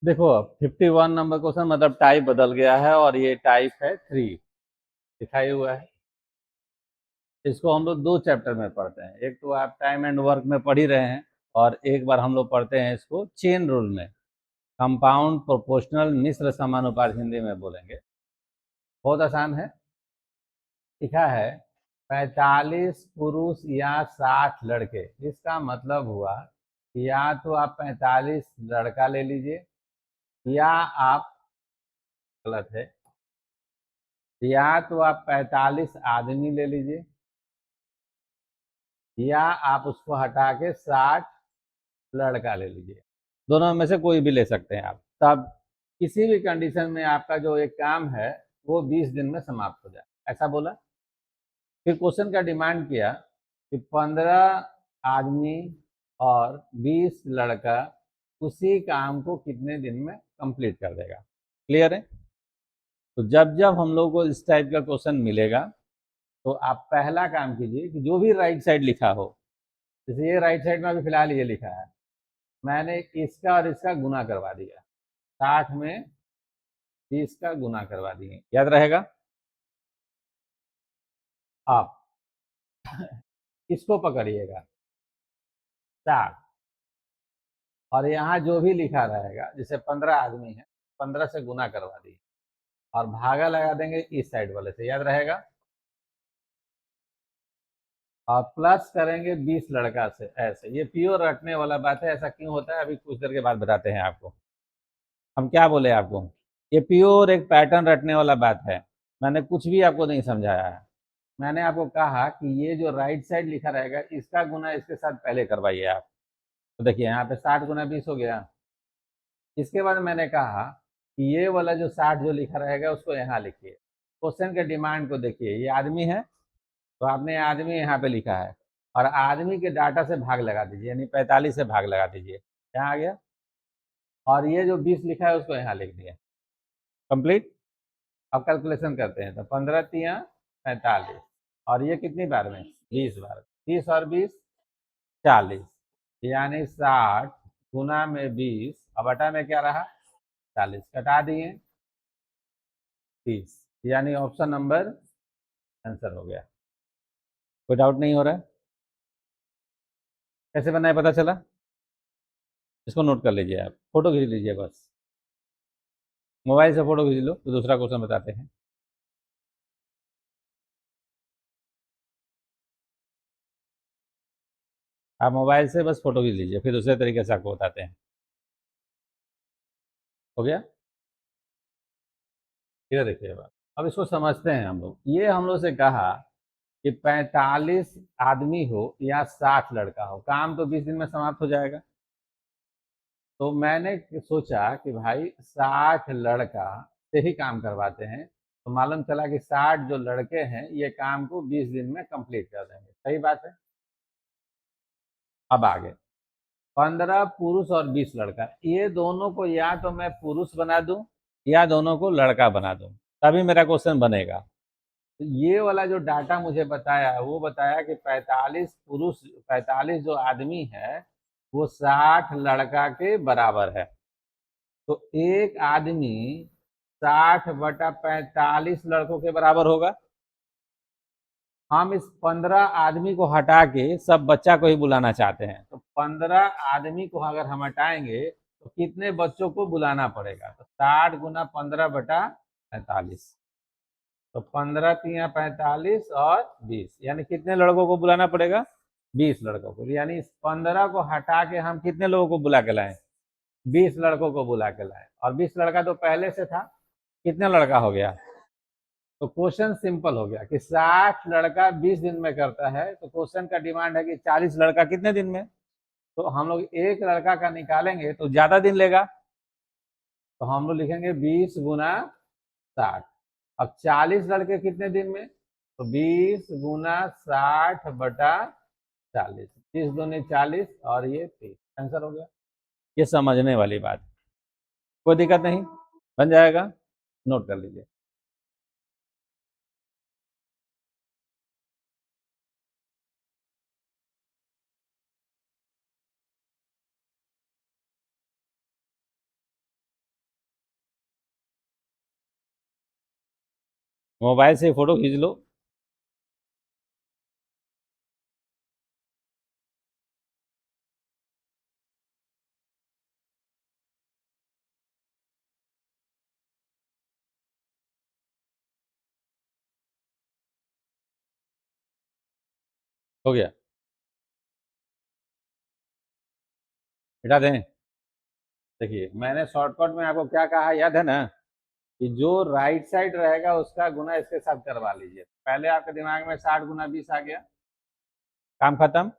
देखो 51 number question मतलब type बदल गया है और ये टाइप है 3 दिखाई हुआ है। इसको हम लोग 2 चैप्टर में पढ़ते हैं। एक तो आप टाइम एंड वर्क में पढ़ ही रहे हैं और एक बार हम लोग पढ़ते हैं इसको चेन रूल में। कंपाउंड प्रोपोर्शनल मिश्र समानुपात हिंदी में बोलेंगे। बहुत आसान है। लिखा है 45 पुरुष या 60 लड़के। इसका मतलब हुआ कि या तो आप 45 लड़का ले लीजिए या आप, गलत है, या तो आप 45 आदमी ले लीजिए या आप उसको हटा के 60 लड़का ले लीजिए। दोनों में से कोई भी ले सकते हैं आप। तब किसी भी कंडीशन में आपका जो एक काम है वो 20 दिन में समाप्त हो जाए, ऐसा बोला। फिर क्वेश्चन का डिमांड किया कि 15 आदमी और 20 लड़का उसी काम को कितने दिन में कंप्लीट कर देगा। क्लियर है? तो जब जब हम लोग को इस टाइप का क्वेश्चन मिलेगा तो आप पहला काम कीजिए कि जो भी राइट साइड लिखा हो, जैसे ये राइट साइड में अभी फिलहाल ये लिखा है, मैंने इसका और इसका गुना करवा दिया, 60 में 20 का गुना करवा दिए। याद रहेगा? आप इसको पकड़िएगा 60 और यहाँ जो भी लिखा रहेगा, जैसे 15 आदमी है, 15 से गुना करवा दिए और भागा लगा देंगे इस साइड वाले से। याद रहेगा? और प्लस करेंगे 20 लड़का से। ऐसे ये प्योर रटने वाला बात है। ऐसा क्यों होता है अभी कुछ देर के बाद बताते हैं आपको। हम क्या बोले आपको? ये प्योर एक पैटर्न रटने वाला बात है। मैंने कुछ भी आपको नहीं समझाया है। मैंने आपको कहा कि ये जो राइट साइड लिखा रहेगा इसका गुना इसके साथ पहले करवाइए आप। तो देखिए यहाँ पे 60 गुना 20 हो गया। इसके बाद मैंने कहा कि ये वाला जो 60 जो लिखा रहेगा उसको यहाँ लिखिए। क्वेश्चन के डिमांड को देखिए, ये आदमी है तो आपने आदमी यहाँ पे लिखा है और आदमी के डाटा से भाग लगा दीजिए, यानी 45 से भाग लगा दीजिए। यहाँ आ गया। और ये जो 20 लिखा है उसको यहाँ लिख दिया। कंप्लीट। अब कैलकुलेशन करते हैं तो 15 तिया 45 और ये कितनी बार में? 20 बार। 30 और 20 40, यानी 60 गुना में 20 और बटा में क्या रहा? 40। कटा दिए 30, यानी ऑप्शन नंबर आंसर हो गया। कोई डाउट नहीं हो रहा है? कैसे बना है पता चला? इसको नोट कर लीजिए, आप फोटो खींच लीजिए बस। मोबाइल से फोटो खींच लो तो दूसरा क्वेश्चन बताते हैं। आप मोबाइल से बस फोटो खींच लीजिए, फिर दूसरे तरीके से आपको बताते हैं। हो गया? इधर देखिए अब इसको समझते हैं हम लोग। ये हम लोग से कहा कि 45 आदमी हो या 60 लड़का हो, काम तो 20 दिन में समाप्त हो जाएगा। तो मैंने सोचा कि भाई 60 लड़का से ही काम करवाते हैं। तो मालूम चला कि 60 जो लड़के हैं ये काम को 20 दिन में कंप्लीट कर देंगे। सही बात है। अब आगे 15 पुरुष और 20 लड़का, ये दोनों को या तो मैं पुरुष बना दूं या दोनों को लड़का बना दूं, तभी मेरा क्वेश्चन बनेगा। तो ये वाला जो डाटा मुझे बताया वो बताया कि 45 पुरुष, 45 जो आदमी है वो 60 लड़का के बराबर है। तो एक आदमी 60/45 लड़कों के बराबर होगा। हम इस 15 आदमी को हटा के सब बच्चा को ही बुलाना चाहते हैं। तो 15 आदमी को अगर हम हटाएंगे तो कितने बच्चों को बुलाना पड़ेगा? तो 60 गुना 15/45। तो 15 तिया 45 और 20, यानी कितने लड़कों को बुलाना पड़ेगा? 20 लड़कों को। यानी इस 15 को हटा के हम कितने लोगों को बुला के लाए? 20 लड़कों को बुला के लाए। और 20 लड़का तो पहले से था। कितने लड़का हो गया? तो क्वेश्चन सिंपल हो गया कि 60 लड़का 20 दिन में करता है। तो क्वेश्चन का डिमांड है कि 40 लड़का कितने दिन में? तो हम लोग एक लड़का का निकालेंगे तो ज्यादा दिन लेगा। तो हम लोग लिखेंगे 20 गुना 60। अब 40 लड़के कितने दिन में? तो 20 गुना 60/40। 30 दूनी 40 और ये 30। आंसर हो गया। ये समझने वाली बात, कोई दिक्कत नहीं, बन जाएगा। नोट कर लीजिए। मोबाइल से फोटो खींच लो। हो गया, हटा दें। देखिए मैंने शॉर्टकट में आपको क्या कहा याद है ना, कि जो राइट साइड रहेगा उसका गुना इसके साथ करवा लीजिए। पहले आपके दिमाग में 60 × 20 आ गया, काम खत्म।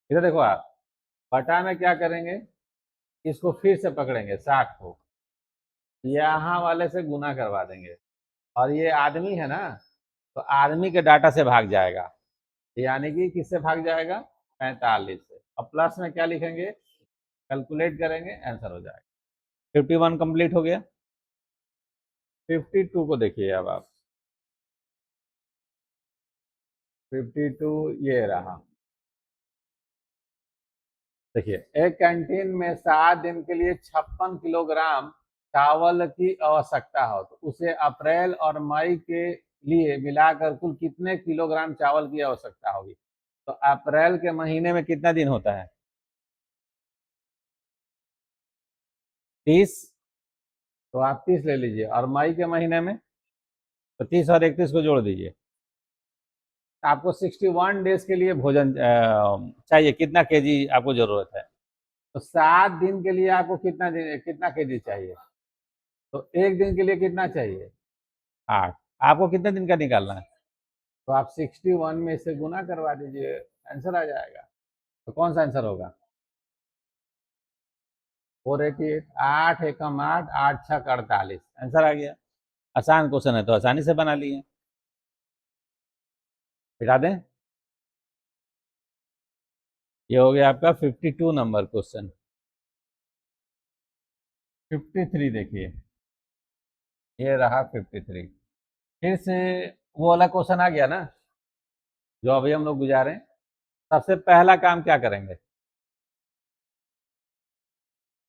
इधर देखो आप, बटा में क्या करेंगे, इसको फिर से पकड़ेंगे 60 को, यहाँ वाले से गुना करवा देंगे, और ये आदमी है ना, तो आदमी के डाटा से भाग जाएगा, यानी कि किससे भाग जाएगा, 45 से। अब प्लस में क्या लिखेंगे, कैलकुलेट करेंगे, आंसर हो जाएगा। 51 कंप्लीट हो गया। 52 को देखिए अब आप, 52 ये रहा। देखिए एक कैंटीन में 7 दिन के लिए 56 किलोग्राम चावल की आवश्यकता हो, तो उसे अप्रैल और मई के लिए मिलाकर कुल कितने किलोग्राम चावल की आवश्यकता होगी। तो अप्रैल के महीने में कितना दिन होता है, 30। तो आप 30 ले लीजिए, और मई के महीने में तो 30 और 31 को जोड़ दीजिए। आपको 61 डेज के लिए भोजन चाहिए, कितना केजी आपको जरूरत है। तो 7 दिन के लिए आपको कितना केजी चाहिए, तो एक दिन के लिए कितना चाहिए, 8। आपको कितने दिन का निकालना है, तो आप 61 में से गुना करवा दीजिए, आंसर आ जाएगा। तो कौन सा आंसर होगा, 488। 8 एकम 8, 8 छक 48, आंसर आ गया। आसान क्वेश्चन है तो आसानी से बना लिए। बिठा दें। ये हो गया आपका 52 नंबर क्वेश्चन। 53 देखिए, ये रहा 53। फिर से वो वाला क्वेश्चन आ गया ना, जो अभी हम लोग गुजारे। सबसे पहला काम क्या करेंगे,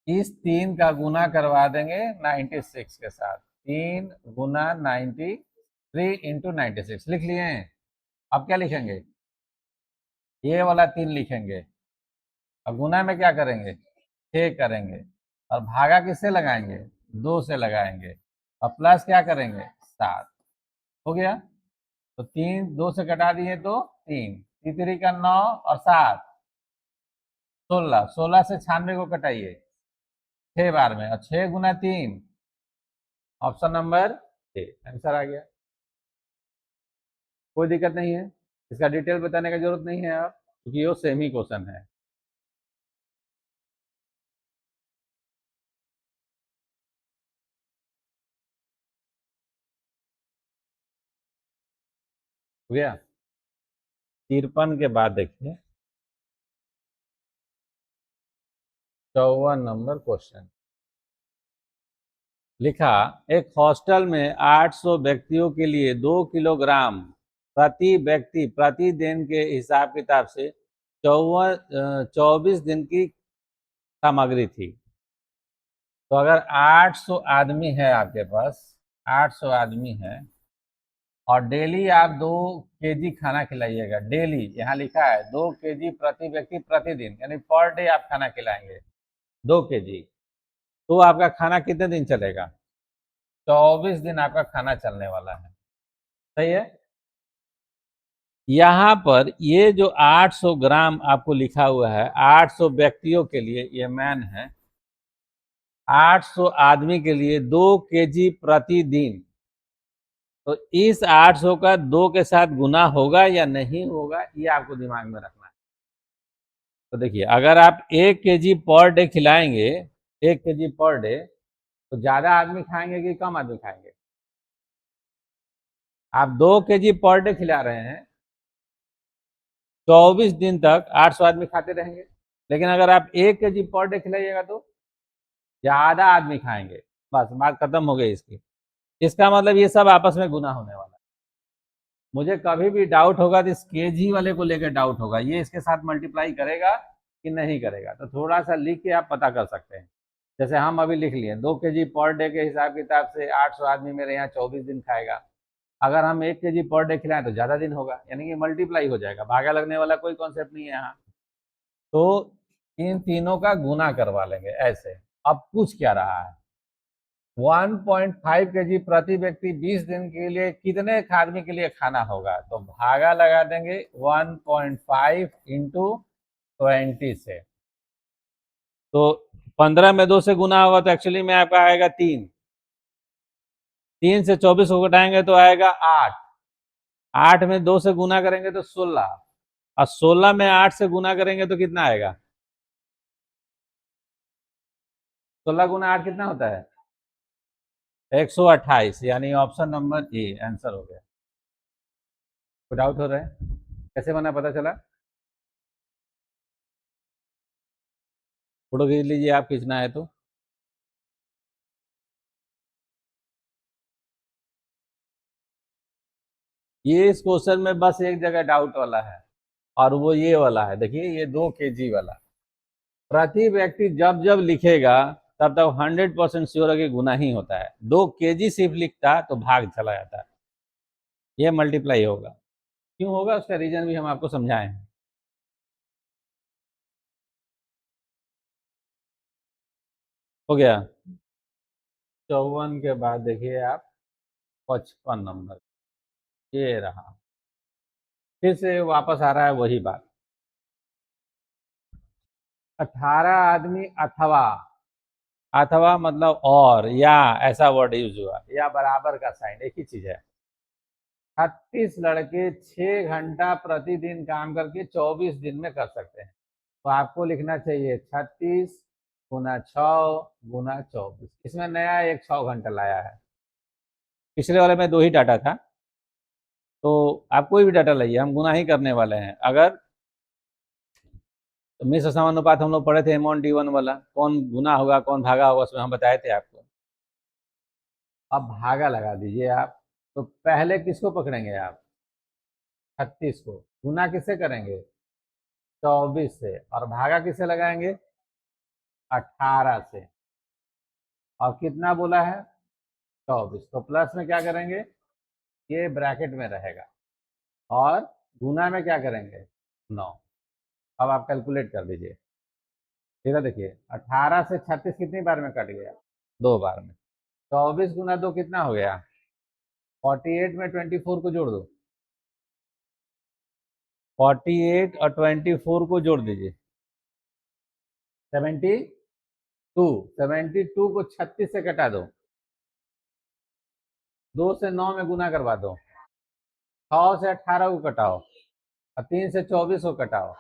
इस 3 का गुना करवा देंगे 96 के साथ। 3 × 93 × 96 लिख लिए हैं। अब क्या लिखेंगे, ये वाला 3 लिखेंगे, और गुना में क्या करेंगे, 6 करेंगे, और भागा किससे लगाएंगे, 2 से लगाएंगे, और प्लस क्या करेंगे, 7। हो गया। तो 3 2 से घटा दिए तो 3, तीसरी का 9 और 7 16, 16 से 96 को घटाइए 6 बार में, और 6 × 3, ऑप्शन नंबर ए, आंसर आ गया। कोई दिक्कत नहीं है, इसका डिटेल बताने की जरूरत नहीं है आप, क्योंकि वो सेम ही क्वेश्चन है। हो गया। 53 के बाद देखिए 54 नंबर क्वेश्चन। लिखा, एक हॉस्टल में 800 व्यक्तियों के लिए 2 किलोग्राम प्रति व्यक्ति प्रतिदिन के हिसाब किताब से 24 दिन की सामग्री थी। तो अगर 800 आदमी है आपके पास, 800 आदमी है, और डेली आप 2 केजी खाना खिलाइएगा, डेली यहाँ लिखा है 2 केजी प्रति व्यक्ति प्रतिदिन, यानी पर डे आप खाना खिलाएंगे 2 केजी। तो आपका खाना कितने दिन चलेगा, 24 दिन आपका खाना चलने वाला है। सही है। यहाँ पर ये जो 800 ग्राम आपको लिखा हुआ है, 800 व्यक्तियों के लिए ये मैन है, 800 आदमी के लिए 2 केजी प्रतिदिन। तो इस 800 का 2 के साथ गुना होगा या नहीं होगा, ये आपको दिमाग में रखना है। तो देखिए अगर आप 1 केजी पर डे खिलाएंगे, 1 केजी पर डे, तो ज्यादा आदमी खाएंगे कि कम आदमी खाएंगे, आप 2 केजी पर डे खिला रहे हैं, 24 दिन तक 800 आदमी खाते रहेंगे। लेकिन अगर आप 1 केजी पर डे खिलाइएगा तो ज्यादा आदमी खाएंगे, बस बात खत्म हो गई इसकी। इसका मतलब ये सब आपस में गुना होने वाला है। मुझे कभी भी डाउट होगा तो इस केजी वाले को लेकर डाउट होगा, ये इसके साथ मल्टीप्लाई करेगा कि नहीं करेगा, तो थोड़ा सा लिख के आप पता कर सकते हैं। जैसे हम अभी लिख लिए 2 केजी पर डे के हिसाब किताब से 800 आदमी मेरे यहाँ 24 दिन खाएगा, अगर हम 1 kg पर डे खिलाएं तो ज़्यादा दिन होगा, यानी कि मल्टीप्लाई हो जाएगा, भागा लगने वाला कोई कॉन्सेप्ट नहीं है यहाँ। तो इन तीनों का गुना करवा लेंगे ऐसे। अब पूछ क्या रहा है, 1.5 kg प्रति व्यक्ति 20 दिन के लिए कितने आदमी के लिए खाना होगा, तो भागा लगा देंगे 1.5 इंटू 20 से। तो 15 में 2 से गुना होगा तो एक्चुअली में आपका आएगा 3। 3 से 24 को घटाएंगे तो आएगा 8। 8 में 2 से गुना करेंगे तो 16, और 16 में 8 से गुना करेंगे तो कितना आएगा? 16 गुना 8 कितना होता है? 128, यानी ऑप्शन नंबर ए आंसर हो गया। कोई डाउट हो रहा है? कैसे बना पता चला? फोटो खींच लीजिए, आप खींचना है तो। ये इस क्वेश्चन में बस एक जगह डाउट वाला है, और वो ये वाला है, देखिए ये 2 kg वाला। प्रति व्यक्ति जब जब लिखेगा तब तक 100% श्योर है कि गुना ही होता है। 2 kg सिर्फ लिखता तो भाग चला जाता, ये मल्टीप्लाई होगा। क्यों होगा उसका रीजन भी हम आपको समझाएं हैं। हो गया। 54 के बाद देखिए आप 55 नंबर, ये रहा। फिर से वापस आ रहा है वही बात, 18 आदमी अथवा, अथवा मतलब और या ऐसा वर्ड यूज हुआ, या बराबर का साइन एक ही चीज है। 36 लड़के 6 घंटा प्रतिदिन काम करके 24 दिन में कर सकते हैं, तो आपको लिखना चाहिए 36 गुना 6 गुना 24। इसमें नया एक 6 घंटा लाया है, पिछले वाले में 2 ही डाटा था। तो आप कोई भी डाटा लाइए, हम गुना ही करने वाले हैं। अगर तो मिश्र समानुपात हम लोग पढ़े थे एमोन डी1 वाला, कौन गुना होगा कौन भागा होगा, उसमें हम बताए थे आपको। अब भागा लगा दीजिए आप। तो पहले किसको पकड़ेंगे आप? 36 को। गुना किससे करेंगे? 24 से। और भागा किससे लगाएंगे? 18 से। और कितना बोला है? 24। तो प्लस में क्या करेंगे? ये ब्रैकेट में रहेगा। और गुना में क्या करेंगे? 9। अब आप कैलकुलेट कर दीजिए। ठीक है, देखिए 18 से 36 कितनी बार में कट गया? 2 बार में। 24 गुना 2 कितना हो गया? 48 में 24 को जोड़ दो। 48 और 24 को जोड़ दीजिए, 72। 72 को 36 से कटा दो, 2 से 9 में गुना करवा दो, 6 से 18 को कटाओ, और 3 से 24 को कटाओ।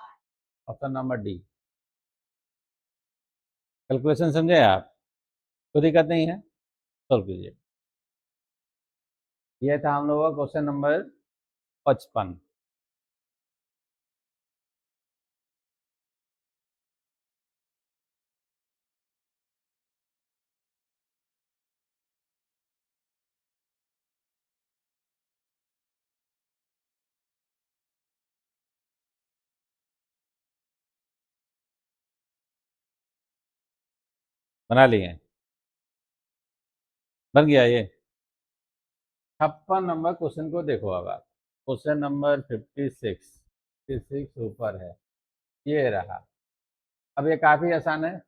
Option number D. कैलकुलेशन समझे आप? कोई दिक्कत नहीं है, सॉल्व कीजिए। यह था हम लोगों का क्वेश्चन नंबर 55। बना लिए? बन गया ये। 56 नंबर क्वेश्चन को देखो अब आप। क्वेश्चन नंबर 56, 56 ऊपर है, ये रहा। अब ये काफी आसान है।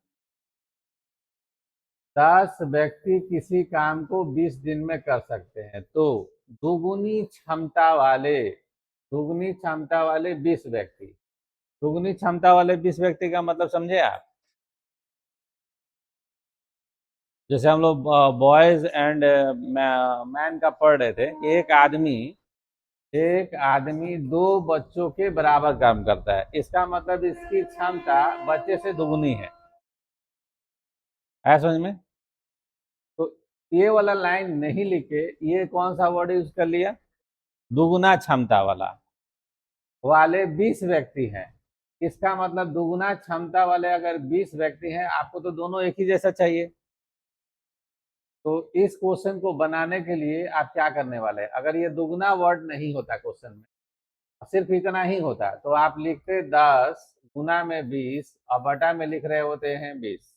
10 व्यक्ति किसी काम को 20 दिन में कर सकते हैं, तो दुगुनी क्षमता वाले 20 व्यक्ति। दुगुनी क्षमता वाले 20 व्यक्ति का मतलब समझे आप? जैसे हम लोग बॉयज एंड मैन का पढ़ रहे थे, एक आदमी 2 बच्चों के बराबर काम करता है, इसका मतलब इसकी क्षमता बच्चे से दुगुनी है। समझ में? तो ये वाला लाइन नहीं लिखे, ये कौन सा वर्ड यूज कर लिया? दुगुना क्षमता वाले 20 व्यक्ति हैं। इसका मतलब दुगुना क्षमता वाले अगर 20 व्यक्ति हैं, आपको तो दोनों एक ही जैसा चाहिए। तो इस क्वेश्चन को बनाने के लिए आप क्या करने वाले हैं, अगर ये दुगुना वर्ड नहीं होता क्वेश्चन में, सिर्फ इतना ही होता, तो आप लिखते 10 गुना में 20 और बटा में लिख रहे होते हैं 20।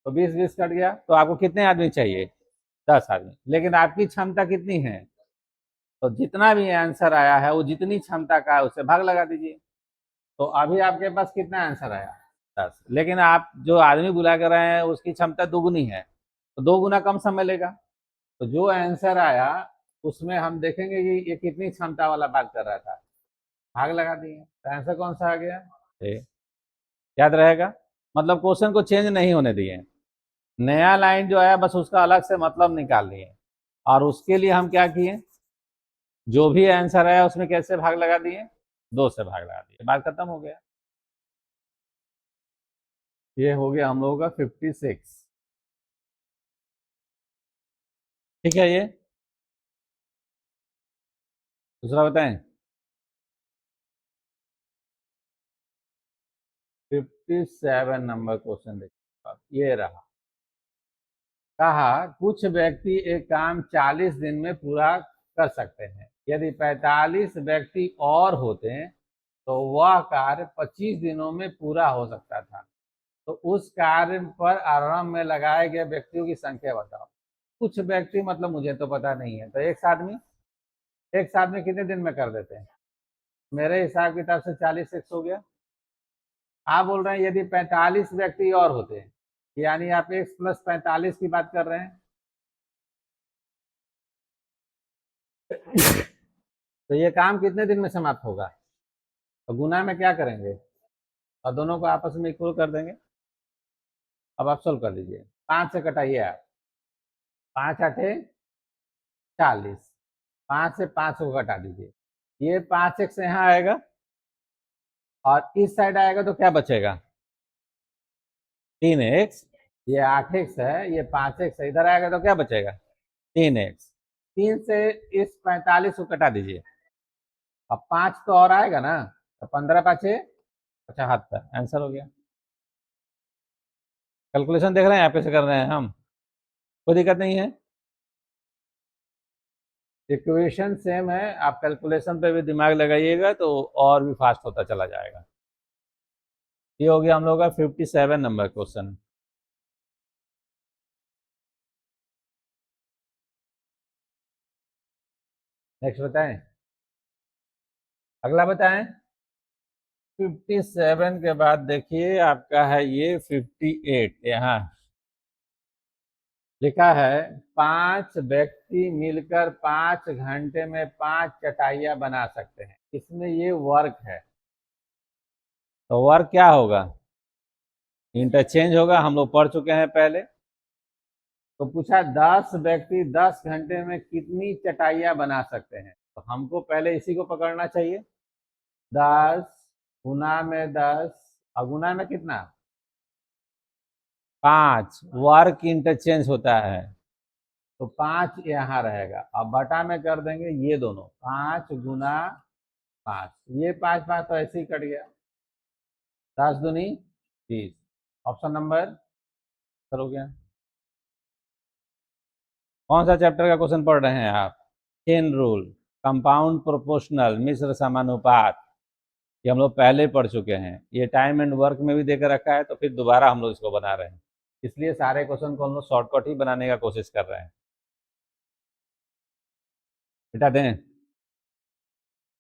तो 20 20 कट गया, तो आपको कितने आदमी चाहिए? 10 आदमी, लेकिन आपकी क्षमता कितनी है? तो जितना भी आंसर आया है वो जितनी क्षमता का है उससे भाग लगा दीजिए। तो अभी आपके पास कितना आंसर आया? 10। लेकिन आप जो आदमी बुला कर रहे हैं उसकी क्षमता दुगुनी है, तो 2 गुना कम समय लेगा। तो जो आंसर आया उसमें हम देखेंगे कि ये कितनी क्षमता वाला बात कर रहा था, भाग लगा दिए, तो आंसर कौन सा आ गया? ए। याद रहेगा, मतलब क्वेश्चन को चेंज नहीं होने दिए, नया लाइन जो आया बस उसका अलग से मतलब निकाल लिए, और उसके लिए हम क्या किए, जो भी आंसर आया उसमें कैसे भाग लगा दिए? 2 से भाग लगा दिए, बात खत्म हो गया। ये हो गया हम लोगों का 56। ठीक है, ये दूसरा बताएं। 57 नंबर क्वेश्चन देखिए, ये रहा। कहा कुछ व्यक्ति एक काम 40 दिन में पूरा कर सकते हैं, यदि 45 व्यक्ति और होते तो वह कार्य 25 दिनों में पूरा हो सकता था। तो उस कार्य पर आरंभ में लगाए गए व्यक्तियों की संख्या बताओ। कुछ व्यक्ति मतलब मुझे तो पता नहीं है, तो एक साथ में कितने दिन में कर देते हैं? मेरे हिसाब किताब से 40 एक्स हो गया। आप बोल रहे हैं यदि 45 व्यक्ति और होते हैं, यानी आप x प्लस 45 की बात कर रहे हैं। तो ये काम कितने दिन में समाप्त होगा? तो गुना में क्या करेंगे, और दोनों को आपस में इक्वल कर देंगे। अब आप सोल्व कर लीजिए, 5 से कटाइए आप, 5 आठे 40, 5 से 5 को घटा दीजिए, ये 5 एक्स यहाँ आएगा और इस साइड आएगा तो क्या बचेगा? 3x। ये 8x है, ये 5x है, इधर आएगा तो क्या बचेगा? 3x। 3 से इस 45 को कटा दीजिए, अब 5 तो और आएगा ना, तो 15 पाँचे 75, आंसर हो गया। कैलकुलेशन देख रहे हैं आप कैसे कर रहे हैं हम, कोई दिक्कत नहीं है। इक्वेशन सेम है, आप कैलकुलेशन पे भी दिमाग लगाइएगा तो और भी फास्ट होता चला जाएगा। ये हो गया हम लोग का 57 नंबर क्वेश्चन। नेक्स्ट बताएं, अगला बताएं। 57 के बाद देखिए आपका है ये 58, यहाँ लिखा है 5 व्यक्ति मिलकर 5 घंटे में 5 चटाइयां बना सकते हैं, इसमें ये वर्क है, तो वर्क क्या होगा? इंटरचेंज होगा, हम लोग पढ़ चुके हैं पहले। तो पूछा 10 व्यक्ति 10 घंटे में कितनी चटाइयां बना सकते हैं, तो हमको पहले इसी को पकड़ना चाहिए। 10 गुना में 10 और गुना में कितना? 5, वर्क इंटरचेंज होता है, तो 5 यहाँ रहेगा, अब बटा में कर देंगे ये दोनों, 5 गुना 5, ये 5 5 तो ऐसे ही कट गया, 10 दूनी 20। ऑप्शन नंबर सर हो गया। कौन सा चैप्टर का क्वेश्चन पढ़ रहे हैं आप? चेन रूल, कंपाउंड प्रोपोर्शनल, मिश्र समानुपात, ये हम लोग पहले पढ़ चुके हैं। ये टाइम एंड वर्क में भी देकर रखा है, तो फिर दोबारा हम लोग इसको बना रहे हैं, इसलिए सारे क्वेश्चन को हम लोग शॉर्टकट ही बनाने का कोशिश कर रहे हैं। बेटा दें,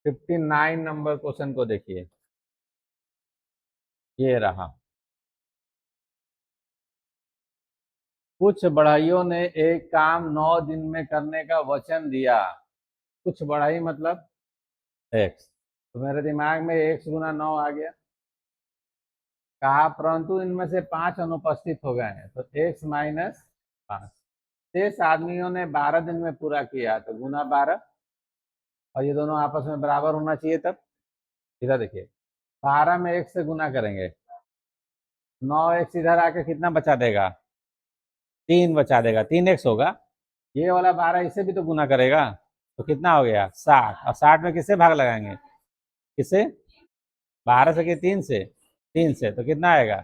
59 नंबर क्वेश्चन को देखिए, ये रहा। कुछ बढ़इयों ने एक काम 9 दिन में करने का वचन दिया। कुछ बढ़ई मतलब x, तो मेरे दिमाग में x गुना 9 आ गया। कहा परंतु इनमें से 5 अनुपस्थित हो गए हैं, तो x माइनस 5। 6 आदमियों ने 12 दिन में पूरा किया, तो गुना 12, और ये दोनों आपस में बराबर होना चाहिए तब। इधर देखिए, 12 में 1 से गुना करेंगे, 9x इधर आके कितना बचा देगा? 3 बचा देगा, 3x होगा। ये वाला 12 इसे भी तो गुना करेगा, तो कितना हो गया? 60, और 60 में किससे भाग लगाएंगे? किससे? 12 से कि 3 से? 3 से, तो कितना आएगा?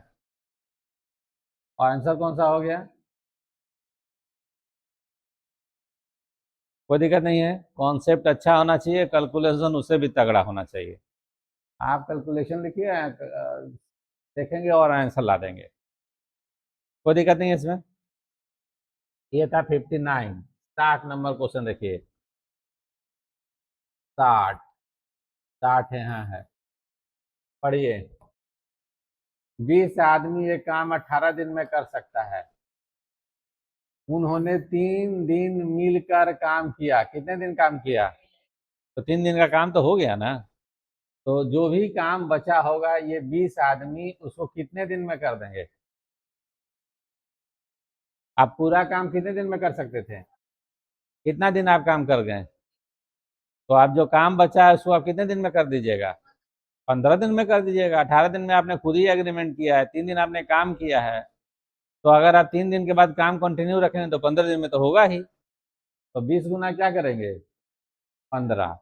और आंसर कौन सा हो गया? कोई दिक्कत नहीं है, कॉन्सेप्ट अच्छा होना चाहिए, कैलकुलेशन उससे भी तगड़ा होना चाहिए। आप कैलकुलेशन लिखिए, देखेंगे और आंसर ला देंगे, कोई दिक्कत नहीं है इसमें। ये था 59। 60 नंबर क्वेश्चन देखिए। 60। 60 है, हाँ है। पढ़िए। 20 आदमी ये काम 18 दिन में कर सकता है। उन्होंने 3 दिन मिलकर काम किया। कितने दिन काम किया? तो 3 दिन का काम तो हो गया ना। तो जो भी काम बचा होगा ये 20 आदमी उसको कितने दिन में कर देंगे? आप पूरा काम कितने दिन में कर सकते थे? कितना दिन आप काम कर गए? तो आप जो काम बचा है उसको आप कितने दिन में कर दीजिएगा? 15 दिन में कर दीजिएगा। 18 दिन में आपने खुद ही एग्रीमेंट किया है, 3 दिन आपने काम किया है। तो अगर आप 3 दिन के बाद काम कंटिन्यू रखेंगे तो 15 दिन में तो होगा ही। तो 20 गुना क्या करेंगे? 15।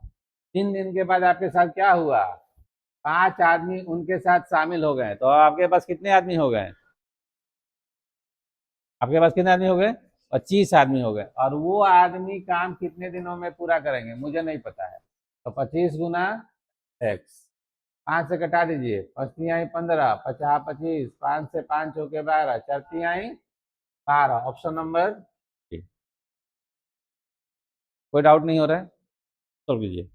3 दिन के बाद आपके साथ क्या हुआ? 5 आदमी उनके साथ शामिल हो गए, तो आपके पास कितने आदमी हो गए? आपके पास कितने आदमी हो गए? 25 आदमी हो गए। और वो आदमी काम कितने दिनों में पूरा करेंगे मुझे नहीं पता है। तो 25 गुना एक्स। 5 से कटा दीजिए, 5×3=15, 50×25, 5 से 5 होके 12, 4×3=12। Option number. कोई डाउट नहीं हो रहा है? सॉल्व कीजिए।